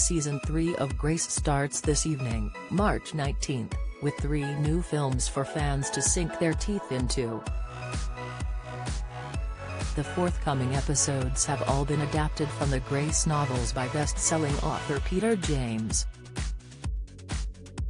Season 3 of Grace starts this evening, March 19th, with 3 new films for fans to sink their teeth into. The forthcoming episodes have all been adapted from the Grace novels by best-selling author Peter James.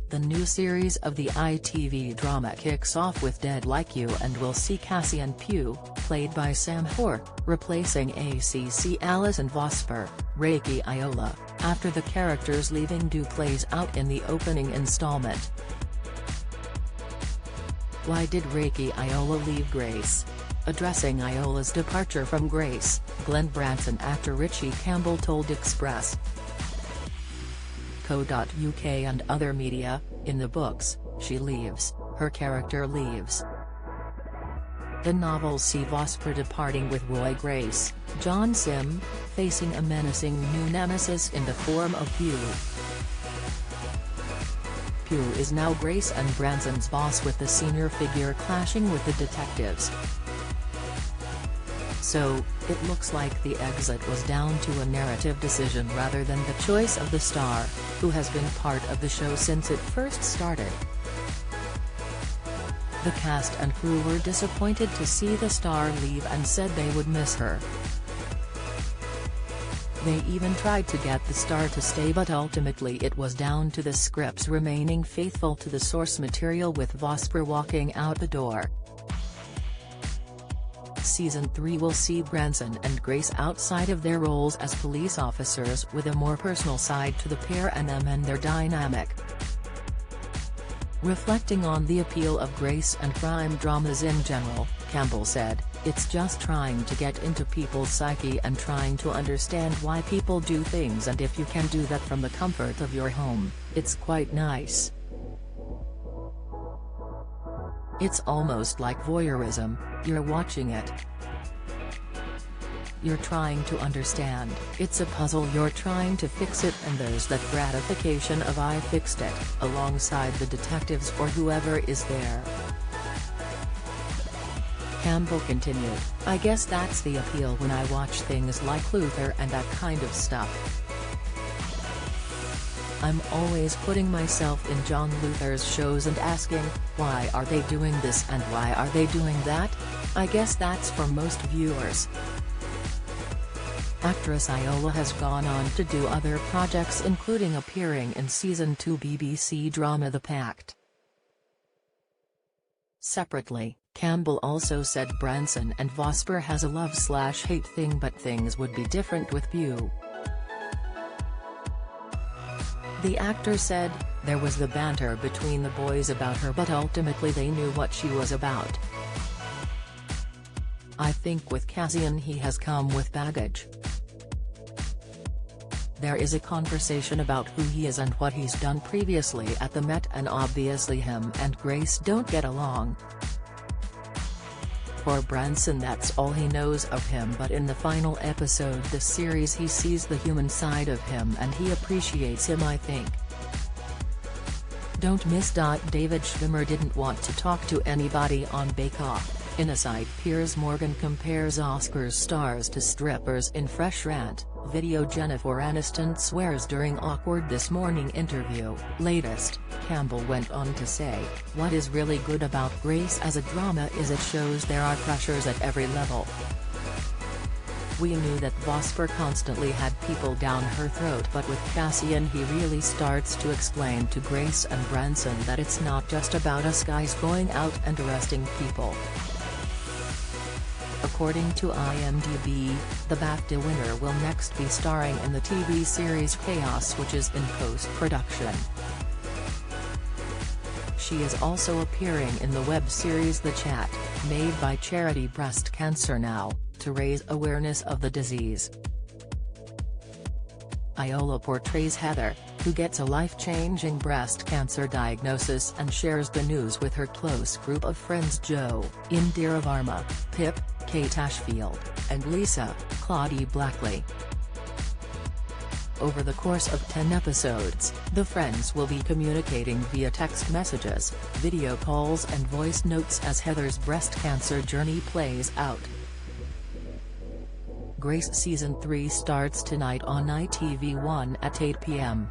The new series of the ITV drama kicks off with Dead Like You and will see Cassian Pugh, played by Sam Hoare, replacing ACC Alison Vosper, Rakie Ayola, after the character's leaving plays out in the opening installment. Why did Rakie Ayola leave Grace? Addressing Ayola's departure from Grace, Glenn Branson actor Richie Campbell told Express. Co.uk and other media, in the books, she leaves, her character leaves. The novels see Vosper departing with Roy Grace, John Sim, facing a menacing new nemesis in the form of Pugh. Pugh is now Grace and Branson's boss, with the senior figure clashing with the detectives. So, it looks like the exit was down to a narrative decision rather than the choice of the star, who has been part of the show since it first started. The cast and crew were disappointed to see the star leave and said they would miss her. They even tried to get the star to stay, but ultimately it was down to the scripts remaining faithful to the source material, with Vosper walking out the door. Season 3 will see Branson and Grace outside of their roles as police officers, with a more personal side to the pair and their dynamic. Reflecting on the appeal of Grace and crime dramas in general, Campbell said, "It's just trying to get into people's psyche and trying to understand why people do things, and if you can do that from the comfort of your home, it's quite nice. It's almost like voyeurism, you're watching it. You're trying to understand, it's a puzzle, you're trying to fix it, and there's that gratification of 'I fixed it,' alongside the detectives or whoever is there." Campbell continued, "I guess that's the appeal when I watch things like Luther and that kind of stuff. I'm always putting myself in John Luther's shows and asking, why are they doing this and why are they doing that? I guess that's for most viewers." Actress Ayola has gone on to do other projects, including appearing in Season 2 BBC drama The Pact. Separately, Campbell also said Branson and Vosper has a love/hate thing, but things would be different with Pugh. The actor said, "There was the banter between the boys about her, but ultimately they knew what she was about. I think with Cassian he has come with baggage. There is a conversation about who he is and what he's done previously at the Met, and obviously him and Grace don't get along. For Branson, that's all he knows of him, but in the final episode this series he sees the human side of him and he appreciates him, I think. Don't miss. David Schwimmer didn't want to talk to anybody on Bake Off. In a side, Piers Morgan compares Oscars stars to strippers in Fresh Rant video. Jennifer Aniston swears during awkward This Morning interview. Latest, Campbell went on to say, "What is really good about Grace as a drama is it shows there are pressures at every level. We knew that Vosper constantly had people down her throat, but with Cassian he really starts to explain to Grace and Branson that it's not just about us guys going out and arresting people." According to IMDb, the BAFTA winner will next be starring in the TV series Chaos, which is in post-production. She is also appearing in the web series The Chat, made by charity Breast Cancer Now, to raise awareness of the disease. Ayola portrays Heather, who gets a life-changing breast cancer diagnosis and shares the news with her close group of friends: Joe, Indira Varma, Pip, Kate Ashfield, and Lisa, Claudie Blackley. Over the course of 10 episodes, the friends will be communicating via text messages, video calls and voice notes as Heather's breast cancer journey plays out. Grace Season 3 starts tonight on ITV1 at 8 p.m.